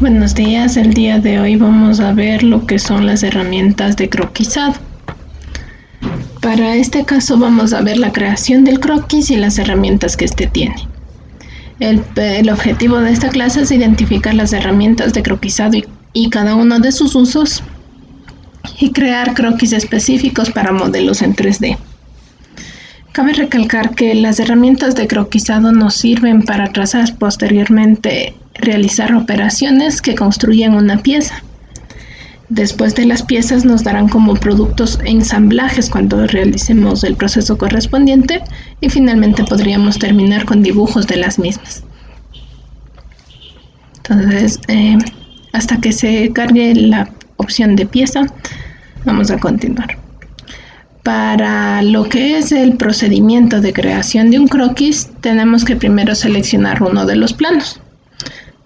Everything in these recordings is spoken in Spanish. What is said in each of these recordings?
Buenos días, el día de hoy vamos a ver lo que son las herramientas de croquisado. Para este caso vamos a ver la creación del croquis y las herramientas que este tiene. El objetivo de esta clase es identificar las herramientas de croquisado y cada uno de sus usos y crear croquis específicos para modelos en 3D. Cabe recalcar que las herramientas de croquisado nos sirven para trazar posteriormente realizar operaciones que construyen una pieza. Después de las piezas nos darán como productos ensamblajes cuando realicemos el proceso correspondiente y finalmente podríamos terminar con dibujos de las mismas. Entonces, hasta que se cargue la opción de pieza, vamos a continuar. Para lo que es el procedimiento de creación de un croquis, tenemos que primero seleccionar uno de los planos.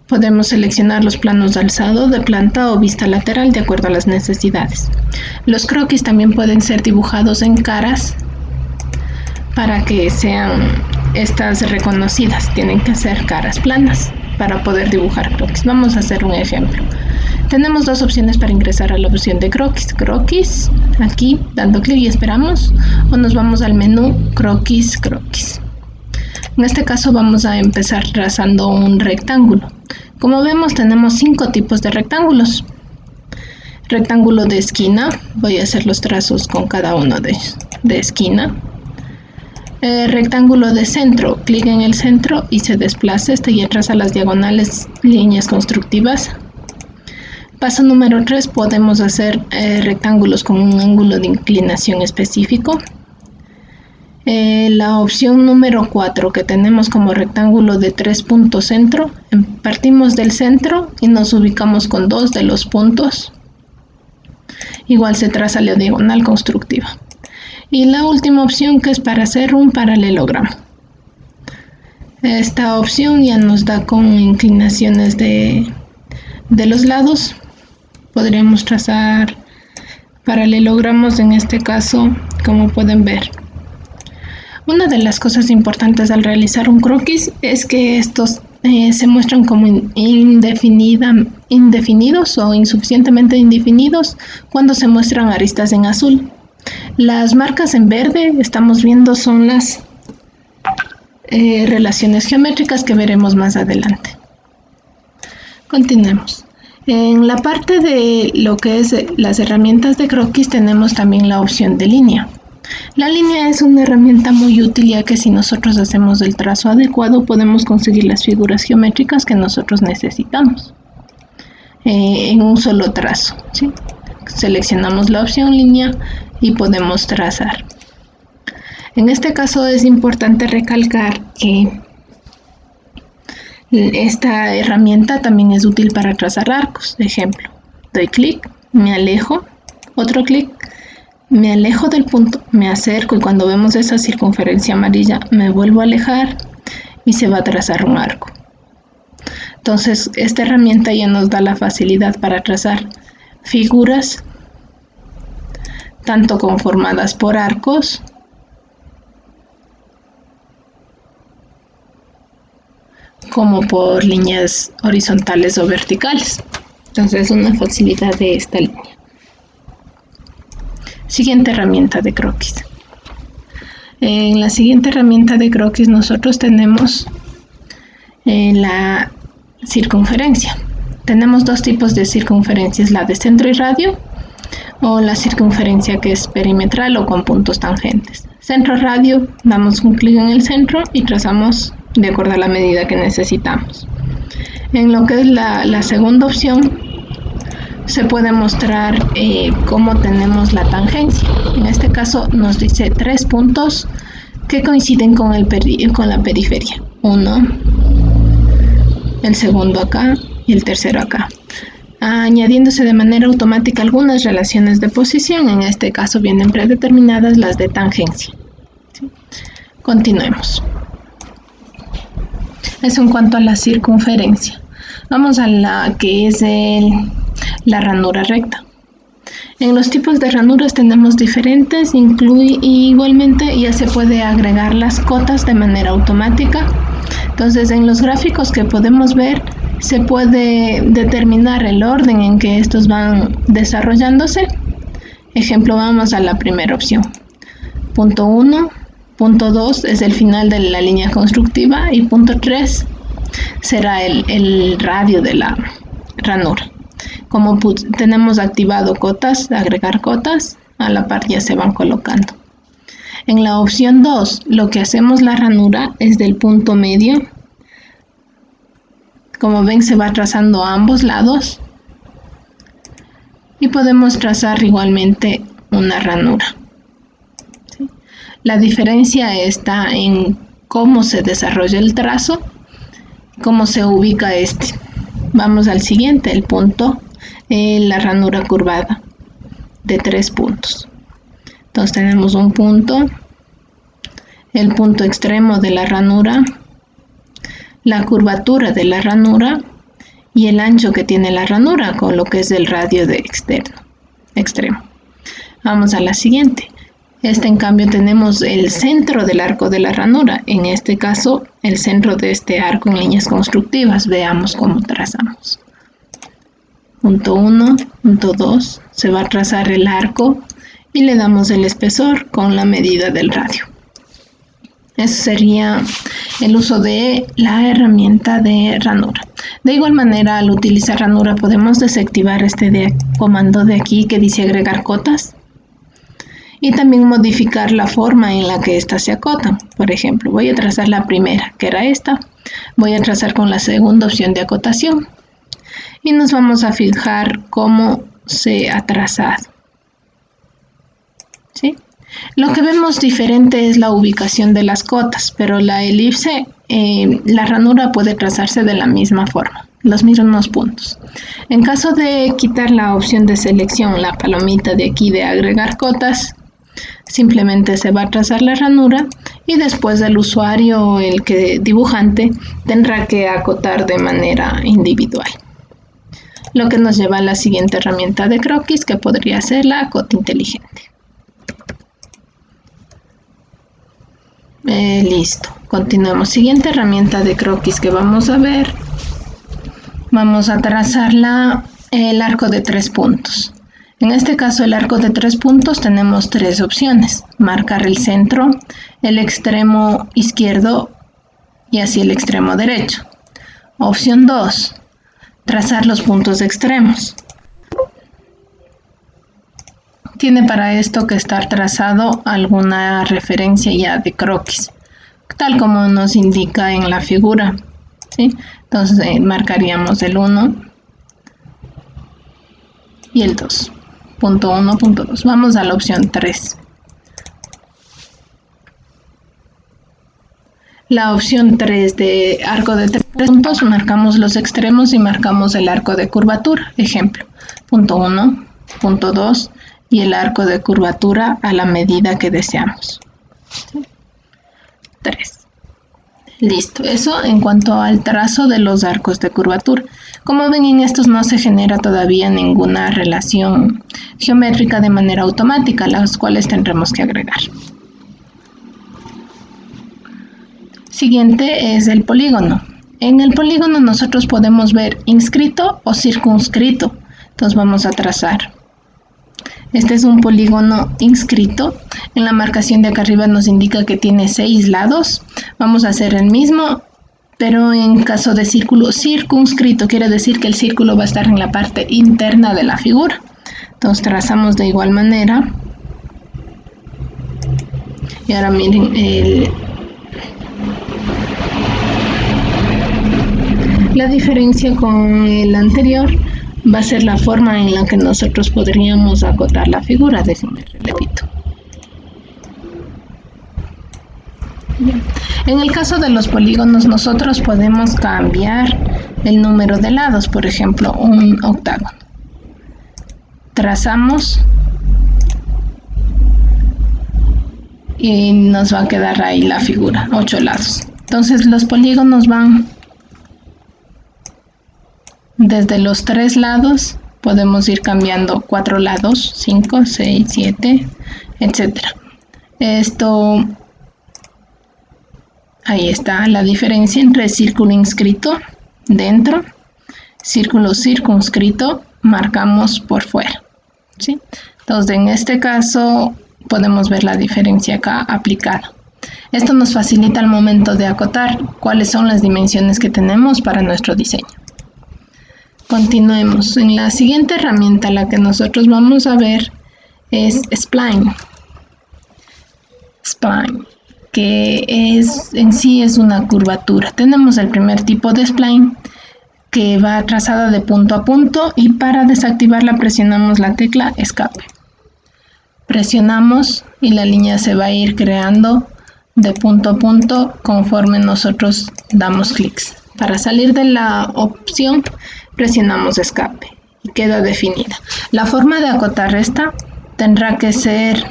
Podemos seleccionar los planos de alzado, de planta o vista lateral de acuerdo a las necesidades. Los croquis también pueden ser dibujados en caras para que sean estas reconocidas. Tienen que ser caras planas para poder dibujar croquis. Vamos a hacer un ejemplo. Tenemos dos opciones para ingresar a la opción de croquis. Croquis, aquí dando clic y esperamos, o nos vamos al menú croquis. En este caso vamos a empezar trazando un rectángulo. Como vemos, tenemos 5 tipos de rectángulos. Rectángulo de esquina, voy a hacer los trazos con cada uno de esquina. Rectángulo de centro, clic en el centro y se desplaza, ya traza las diagonales líneas constructivas. Paso número 3, podemos hacer rectángulos con un ángulo de inclinación específico. La opción número 4 que tenemos como rectángulo de 3 puntos centro, partimos del centro y nos ubicamos con 2 de los puntos. Igual se traza la diagonal constructiva. Y la última opción que es para hacer un paralelogramo. Esta opción ya nos da con inclinaciones de los lados. Podríamos trazar paralelogramos en este caso, como pueden ver. Una de las cosas importantes al realizar un croquis es que estos se muestran como indefinidos o insuficientemente indefinidos cuando se muestran aristas en azul. Las marcas en verde, estamos viendo, son las relaciones geométricas que veremos más adelante. Continuemos. En la parte de lo que es las herramientas de croquis tenemos también la opción de línea. La línea es una herramienta muy útil, ya que si nosotros hacemos el trazo adecuado podemos conseguir las figuras geométricas que nosotros necesitamos en un solo trazo, ¿sí? Seleccionamos la opción línea y podemos trazar. En este caso es importante recalcar que esta herramienta también es útil para trazar arcos. Ejemplo, doy clic, me alejo, otro clic, me alejo del punto, me acerco y cuando vemos esa circunferencia amarilla me vuelvo a alejar y se va a trazar un arco. Entonces esta herramienta ya nos da la facilidad para trazar figuras tanto conformadas por arcos como por líneas horizontales o verticales. Entonces es una facilidad de esta línea. Siguiente herramienta de croquis. En la siguiente herramienta de croquis nosotros tenemos la circunferencia. Tenemos dos tipos de circunferencias, la de centro y radio o la circunferencia que es perimetral o con puntos tangentes. Centro radio, damos un clic en el centro y trazamos de acuerdo a la medida que necesitamos. En lo que es la segunda opción, se puede mostrar cómo tenemos la tangencia. En este caso nos dice 3 puntos que coinciden con la periferia. Uno, el segundo acá y el tercero acá. Añadiéndose de manera automática algunas relaciones de posición. En este caso vienen predeterminadas las de tangencia. ¿Sí? Continuemos. Eso en cuanto a la circunferencia. Vamos a la que es la ranura recta. En los tipos de ranuras tenemos diferentes, igualmente ya se puede agregar las cotas de manera automática. Entonces en los gráficos que podemos ver se puede determinar el orden en que estos van desarrollándose. Ejemplo, vamos a la primera opción. Punto 1, punto 2 es el final de la línea constructiva y punto 3 será el radio de la ranura. Como tenemos activado cotas, agregar cotas, a la par ya se van colocando. En la opción 2, lo que hacemos la ranura es del punto medio. Como ven, se va trazando a ambos lados y podemos trazar igualmente una ranura. ¿Sí? La diferencia está en cómo se desarrolla el trazo, cómo se ubica este. Vamos al siguiente, el punto, la ranura curvada de 3 puntos. Entonces tenemos un punto, el punto extremo de la ranura, la curvatura de la ranura y el ancho que tiene la ranura con lo que es el radio de extremo. Vamos a la siguiente. En cambio tenemos el centro del arco de la ranura, en este caso el centro de este arco en líneas constructivas. Veamos cómo trazamos. Punto 1, punto 2, se va a trazar el arco y le damos el espesor con la medida del radio. Ese sería el uso de la herramienta de ranura. De igual manera, al utilizar ranura podemos desactivar este comando de aquí que dice agregar cotas y también modificar la forma en la que éstas se acotan. Por ejemplo, voy a trazar la primera, que era esta. Voy a trazar con la segunda opción de acotación y nos vamos a fijar cómo se ha trazado. ¿Sí? Lo que vemos diferente es la ubicación de las cotas, pero la elipse, la ranura puede trazarse de la misma forma, los mismos puntos. En caso de quitar la opción de selección, la palomita de aquí de agregar cotas, simplemente se va a trazar la ranura y después el usuario, el dibujante, tendrá que acotar de manera individual. Lo que nos lleva a la siguiente herramienta de croquis, que podría ser la cota inteligente. Listo, continuamos. Siguiente herramienta de croquis que vamos a ver. Vamos a trazar el arco de 3 puntos. En este caso, el arco de 3 puntos tenemos 3 opciones. Marcar el centro, el extremo izquierdo y así el extremo derecho. Opción 2, trazar los puntos extremos. Tiene para esto que estar trazado alguna referencia ya de croquis, tal como nos indica en la figura. ¿Sí? Entonces marcaríamos el 1 y el 2. Punto 1, punto 2. Vamos a la opción 3. La opción 3 de arco de 3 puntos, marcamos los extremos y marcamos el arco de curvatura. Ejemplo, punto 1, punto 2 y el arco de curvatura a la medida que deseamos. 3. Listo, eso en cuanto al trazo de los arcos de curvatura. Como ven, en estos no se genera todavía ninguna relación geométrica de manera automática, las cuales tendremos que agregar. Siguiente es el polígono. En el polígono nosotros podemos ver inscrito o circunscrito. Entonces vamos a trazar. Este es un polígono inscrito. En la marcación de acá arriba nos indica que tiene 6 lados. Vamos a hacer el mismo, pero en caso de círculo circunscrito, quiere decir que el círculo va a estar en la parte interna de la figura. Entonces trazamos de igual manera. Y ahora miren, la diferencia con el anterior va a ser la forma en la que nosotros podríamos acotar la figura. Déjenme repito. Bien. En el caso de los polígonos, nosotros podemos cambiar el número de lados, por ejemplo, un octágono. Trazamos y nos va a quedar ahí la figura, 8 lados. Entonces los polígonos van desde los 3 lados, podemos ir cambiando 4 lados, 5, 6, 7, etc. Esto, ahí está la diferencia entre círculo inscrito dentro círculo circunscrito marcamos por fuera, ¿sí? Entonces, en este caso podemos ver la diferencia acá aplicada. Esto nos facilita al momento de acotar cuáles son las dimensiones que tenemos para nuestro diseño. Continuemos. En la siguiente herramienta, la que nosotros vamos a ver es Spline. Spline, que en sí es una curvatura. Tenemos el primer tipo de spline que va trazada de punto a punto, y para desactivarla presionamos la tecla escape. Presionamos y la línea se va a ir creando de punto a punto conforme nosotros damos clics. Para salir de la opción presionamos escape y queda definida. La forma de acotar esta tendrá que ser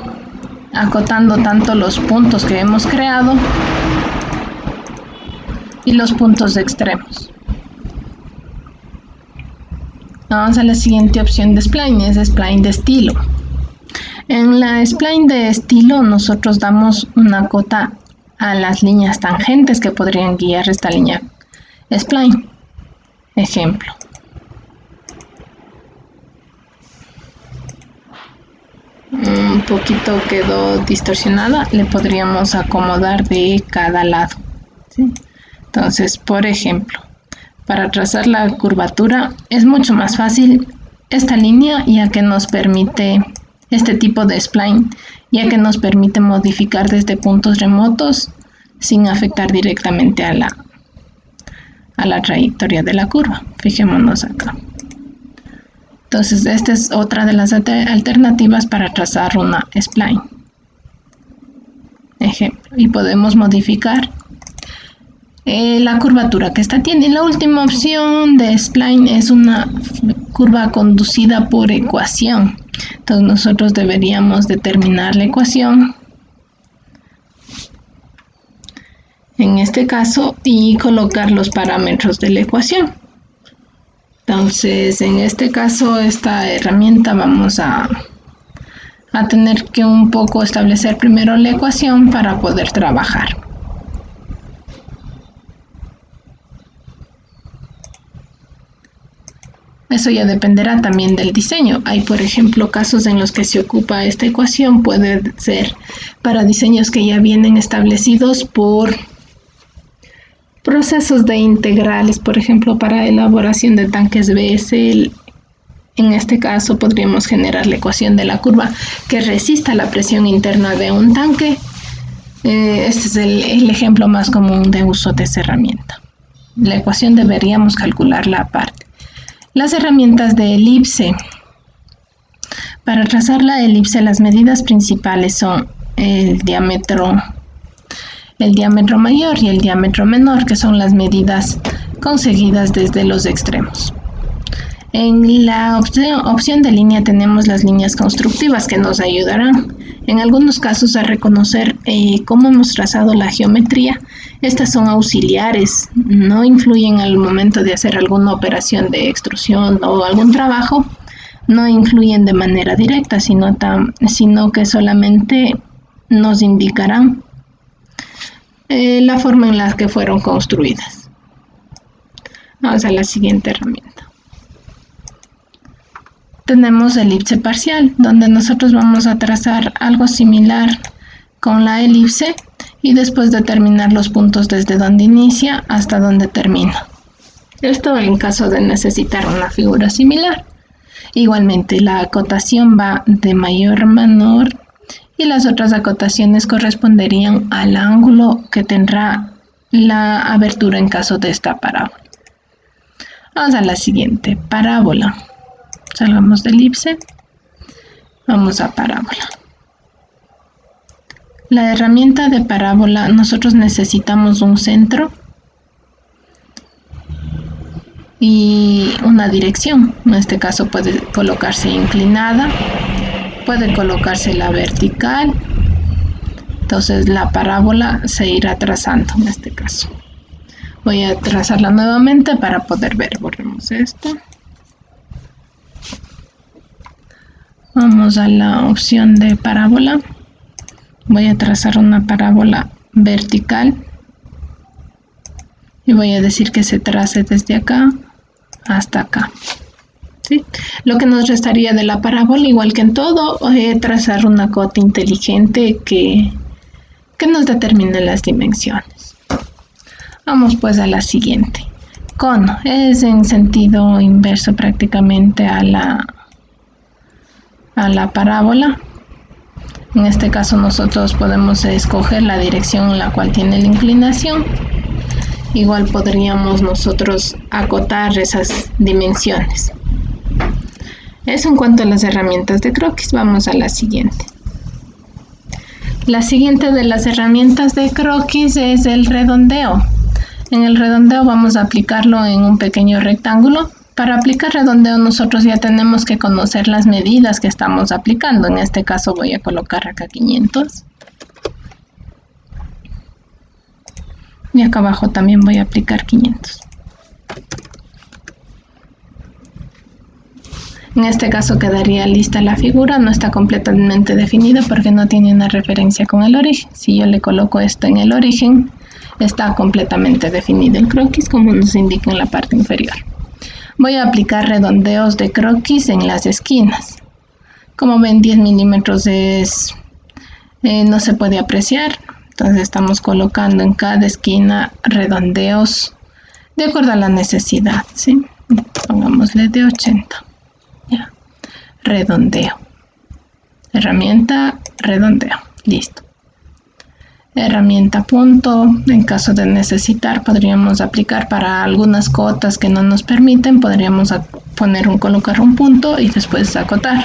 acotando tanto los puntos que hemos creado y los puntos extremos. Vamos a la siguiente opción de spline, es spline de estilo. En la spline de estilo nosotros damos una cota a las líneas tangentes que podrían guiar esta línea spline. Ejemplo. Un poquito quedó distorsionada, le podríamos acomodar de cada lado, ¿sí? Entonces, por ejemplo, para trazar la curvatura es mucho más fácil esta línea, ya que nos permite este tipo de spline, ya que nos permite modificar desde puntos remotos sin afectar directamente a la trayectoria de la curva. Fijémonos acá. Entonces, esta es otra de las alternativas para trazar una spline. Ejemplo, y podemos modificar la curvatura que esta tiene. La última opción de spline es una curva conducida por ecuación. Entonces, nosotros deberíamos determinar la ecuación en este caso y colocar los parámetros de la ecuación. Entonces, en este caso, esta herramienta vamos a tener que un poco establecer primero la ecuación para poder trabajar. Eso ya dependerá también del diseño. Hay, por ejemplo, casos en los que se ocupa esta ecuación. Puede ser para diseños que ya vienen establecidos por procesos de integrales, por ejemplo, para elaboración de tanques BS. En este caso podríamos generar la ecuación de la curva que resista la presión interna de un tanque. Este es el ejemplo más común de uso de esa herramienta. La ecuación deberíamos calcularla aparte. Las herramientas de elipse. Para trazar la elipse, las medidas principales son el diámetro mayor y el diámetro menor, que son las medidas conseguidas desde los extremos. En la opción de línea tenemos las líneas constructivas, que nos ayudarán en algunos casos a reconocer cómo hemos trazado la geometría. Estas son auxiliares, no influyen al momento de hacer alguna operación de extrusión o algún trabajo, no influyen de manera directa, sino que solamente nos indicarán la forma en la que fueron construidas. Vamos a la siguiente herramienta. Tenemos elipse parcial, donde nosotros vamos a trazar algo similar con la elipse y después determinar los puntos desde donde inicia hasta donde termina. Esto en caso de necesitar una figura similar. Igualmente, la acotación va de mayor a menor y las otras acotaciones corresponderían al ángulo que tendrá la abertura en caso de esta parábola. Vamos a la siguiente, parábola. Salgamos de elipse, vamos a parábola. La herramienta de parábola, nosotros necesitamos un centro y una dirección. En este caso puede colocarse inclinada, puede colocarse la vertical. Entonces la parábola se irá trazando en este caso. Voy a trazarla nuevamente para poder ver. Borremos esto. Vamos a la opción de parábola. Voy a trazar una parábola vertical y voy a decir que se trace desde acá hasta acá. ¿Sí? Lo que nos restaría de la parábola, igual que en todo, trazar una cota inteligente que nos determine las dimensiones. Vamos pues a la siguiente. Cono es en sentido inverso prácticamente a la parábola. En este caso nosotros podemos escoger la dirección en la cual tiene la inclinación. Igual podríamos nosotros acotar esas dimensiones. Eso en cuanto a las herramientas de croquis. Vamos a la siguiente. La siguiente de las herramientas de croquis es el redondeo. En el redondeo vamos a aplicarlo en un pequeño rectángulo. Para aplicar redondeo nosotros ya tenemos que conocer las medidas que estamos aplicando. En este caso voy a colocar acá 500. Y acá abajo también voy a aplicar 500. En este caso quedaría lista la figura, no está completamente definida porque no tiene una referencia con el origen. Si yo le coloco esto en el origen, está completamente definido el croquis como nos indica en la parte inferior. Voy a aplicar redondeos de croquis en las esquinas. Como ven, 10 milímetros no se puede apreciar. Entonces estamos colocando en cada esquina redondeos de acuerdo a la necesidad, ¿sí? Pongámosle de 80. Ya. Redondeo. Herramienta, redondeo. Listo. Herramienta punto. En caso de necesitar, podríamos aplicar para algunas cotas que no nos permiten. Podríamos colocar un punto y después acotar.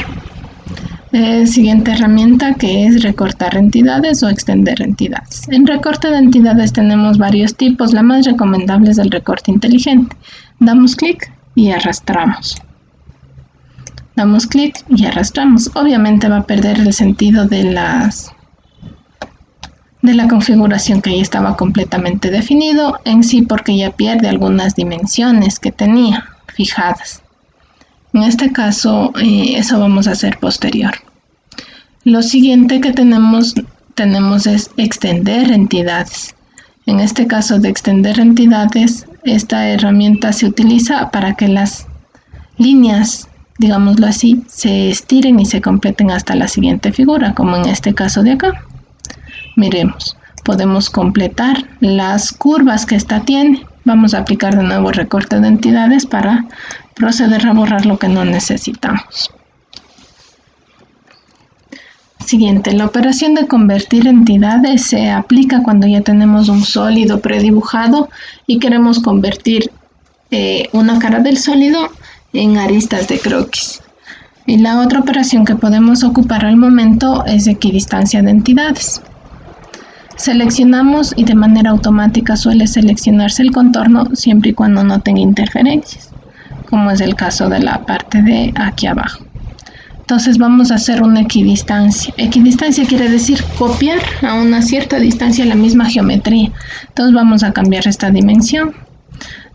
Siguiente herramienta, que es recortar entidades o extender entidades. En recorte de entidades tenemos varios tipos. La más recomendable es el recorte inteligente. Damos clic y arrastramos. Damos clic y arrastramos. Obviamente va a perder el sentido de la configuración que ya estaba completamente definido en sí, porque ya pierde algunas dimensiones que tenía fijadas. En este caso, eso vamos a hacer posterior. Lo siguiente que tenemos es extender entidades. En este caso de extender entidades, esta herramienta se utiliza para que las líneas, digámoslo así, se estiren y se completen hasta la siguiente figura, como en este caso de acá. Miremos, podemos completar las curvas que esta tiene. Vamos a aplicar de nuevo recorte de entidades para proceder a borrar lo que no necesitamos. Siguiente, la operación de convertir entidades se aplica cuando ya tenemos un sólido predibujado y queremos convertir una cara del sólido en aristas de croquis. Y la otra operación que podemos ocupar al momento es equidistancia de entidades. Seleccionamos y de manera automática suele seleccionarse el contorno siempre y cuando no tenga interferencias, como es el caso de la parte de aquí abajo. Entonces vamos a hacer una equidistancia. Equidistancia quiere decir copiar a una cierta distancia la misma geometría. Entonces vamos a cambiar esta dimensión.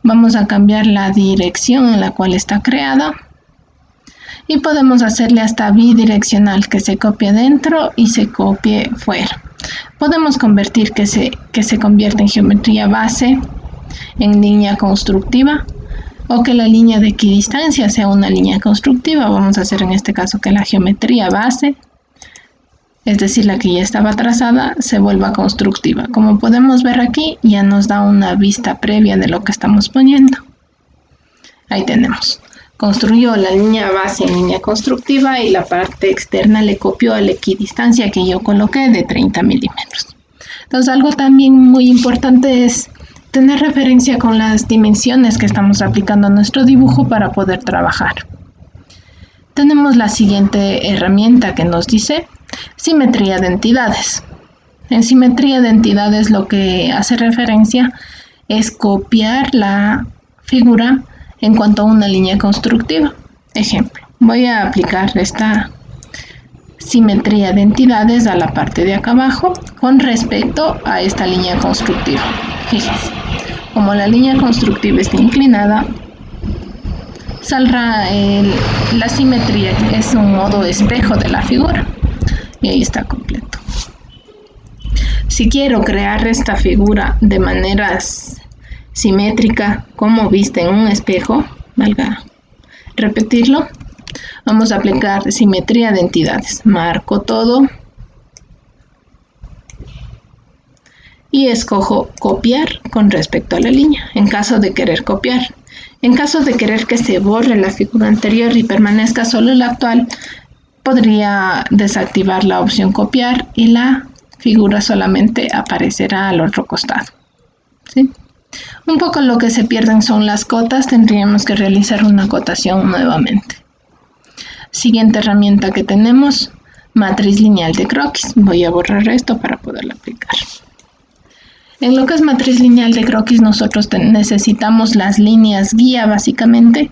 Vamos a cambiar la dirección en la cual está creada. Y podemos hacerle hasta bidireccional, que se copie dentro y se copie fuera. Podemos convertir que se convierta en geometría base, en línea constructiva, o que la línea de equidistancia sea una línea constructiva. Vamos a hacer en este caso que la geometría base, es decir, la que ya estaba trazada, se vuelva constructiva. Como podemos ver aquí, ya nos da una vista previa de lo que estamos poniendo. Ahí tenemos. Construyó la línea base en línea constructiva y la parte externa le copió a la equidistancia que yo coloqué de 30 milímetros. Entonces, algo también muy importante es tener referencia con las dimensiones que estamos aplicando a nuestro dibujo para poder trabajar. Tenemos la siguiente herramienta que nos dice simetría de entidades. En simetría de entidades lo que hace referencia es copiar la figura en cuanto a una línea constructiva. Ejemplo, voy a aplicar esta simetría de entidades a la parte de acá abajo con respecto a esta línea constructiva. Fíjense, como la línea constructiva está inclinada, saldrá la simetría, que es un modo espejo de la figura, y ahí está completo. Si quiero crear esta figura de manera simétrica como vista en un espejo, valga repetirlo. Vamos a aplicar simetría de entidades. Marco todo y escojo copiar con respecto a la línea, en caso de querer copiar. En caso de querer que se borre la figura anterior y permanezca solo la actual, podría desactivar la opción copiar y la figura solamente aparecerá al otro costado. ¿Sí? Un poco lo que se pierden son las cotas, tendríamos que realizar una cotación nuevamente. Siguiente herramienta que tenemos, matriz lineal de croquis. Voy a borrar esto para poderla aplicar. En lo que es matriz lineal de croquis, nosotros necesitamos las líneas guía básicamente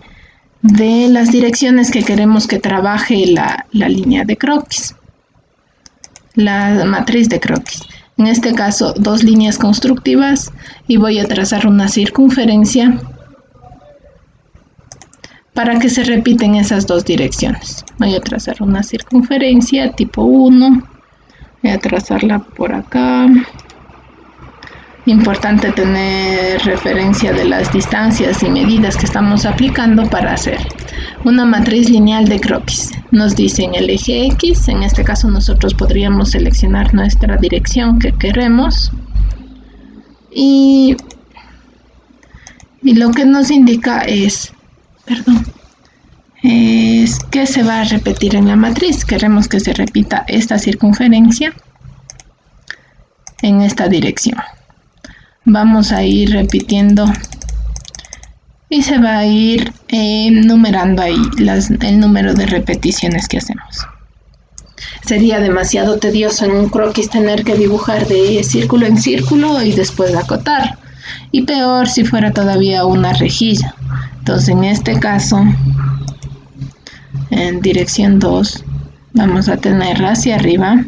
de las direcciones que queremos que trabaje la línea de croquis, la matriz de croquis. En este caso, dos líneas constructivas y voy a trazar una circunferencia para que se repiten esas dos direcciones. Voy a trazar una circunferencia tipo 1, voy a trazarla por acá. Importante tener referencia de las distancias y medidas que estamos aplicando para hacer una matriz lineal de croquis. Nos dice en el eje X, en este caso nosotros podríamos seleccionar nuestra dirección que queremos y lo que nos indica es que se va a repetir en la matriz. Queremos que se repita esta circunferencia en esta dirección. Vamos a ir repitiendo y se va a ir numerando ahí el número de repeticiones que hacemos. Sería demasiado tedioso en un croquis tener que dibujar de círculo en círculo y después acotar. Y peor si fuera todavía una rejilla. Entonces en este caso, en dirección 2, vamos a tener hacia arriba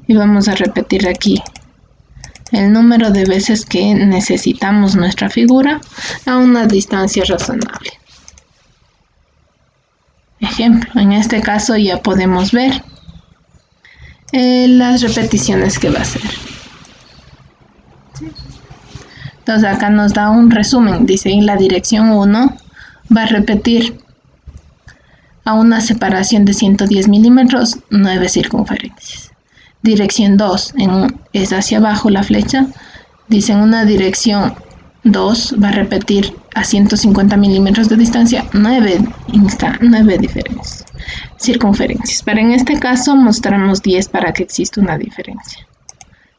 y vamos a repetir aquí el número de veces que necesitamos nuestra figura a una distancia razonable. Ejemplo, en este caso ya podemos ver las repeticiones que va a hacer. Entonces acá nos da un resumen, dice en la dirección 1 va a repetir a una separación de 110 milímetros 9 circunferencias. Dirección 2 es hacia abajo la flecha, dice en una dirección 2 va a repetir a 150 milímetros de distancia 9 circunferencias. Pero en este caso mostramos 10 para que exista una diferencia.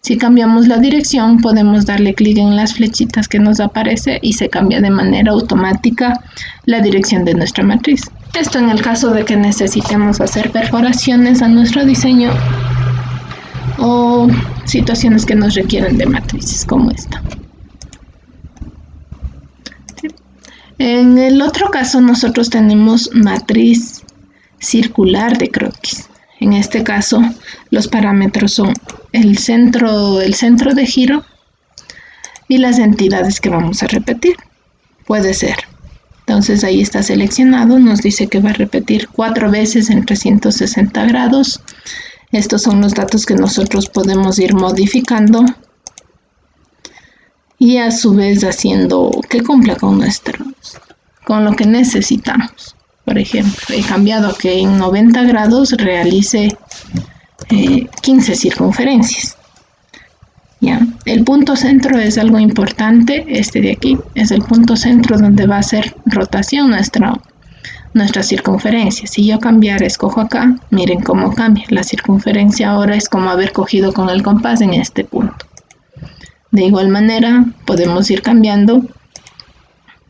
Si cambiamos la dirección, podemos darle clic en las flechitas que nos aparece y se cambia de manera automática la dirección de nuestra matriz. Esto en el caso de que necesitemos hacer perforaciones a nuestro diseño o situaciones que nos requieren de matrices como esta. ¿Sí? En el otro caso nosotros tenemos matriz circular de croquis. En este caso los parámetros son el centro de giro y las entidades que vamos a repetir. Puede ser. Entonces ahí está seleccionado, nos dice que va a repetir 4 veces en 360 grados. Estos son los datos que nosotros podemos ir modificando y a su vez haciendo que cumpla con lo que necesitamos. Por ejemplo, he cambiado que en 90 grados realice 15 circunferencias. ¿Ya? El punto centro es algo importante, este de aquí es el punto centro donde va a hacer rotación nuestra circunferencia. Si yo cambiara, escojo acá, miren cómo cambia. La circunferencia ahora es como haber cogido con el compás en este punto. De igual manera, podemos ir cambiando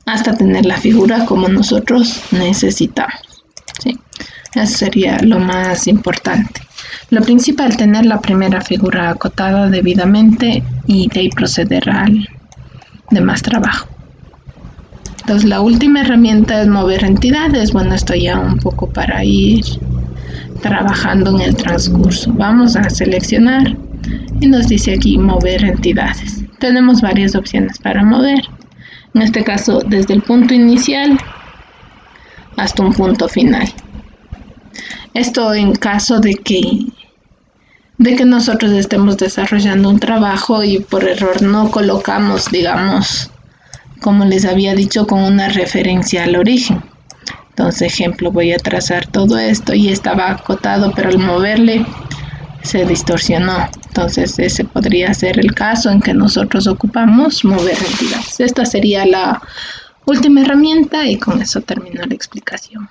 hasta tener la figura como nosotros necesitamos. ¿Sí? Eso sería lo más importante. Lo principal, tener la primera figura acotada debidamente y de ahí proceder al demás trabajo. Entonces la última herramienta es mover entidades. Bueno, esto ya un poco para ir trabajando en el transcurso. Vamos a seleccionar y nos dice aquí mover entidades. Tenemos varias opciones para mover. En este caso desde el punto inicial hasta un punto final. Esto en caso de que nosotros estemos desarrollando un trabajo y por error no colocamos, digamos, como les había dicho, con una referencia al origen. Entonces, ejemplo, voy a trazar todo esto y estaba acotado, pero al moverle se distorsionó. Entonces, ese podría ser el caso en que nosotros ocupamos mover entidades. Esta sería la última herramienta y con eso termino la explicación.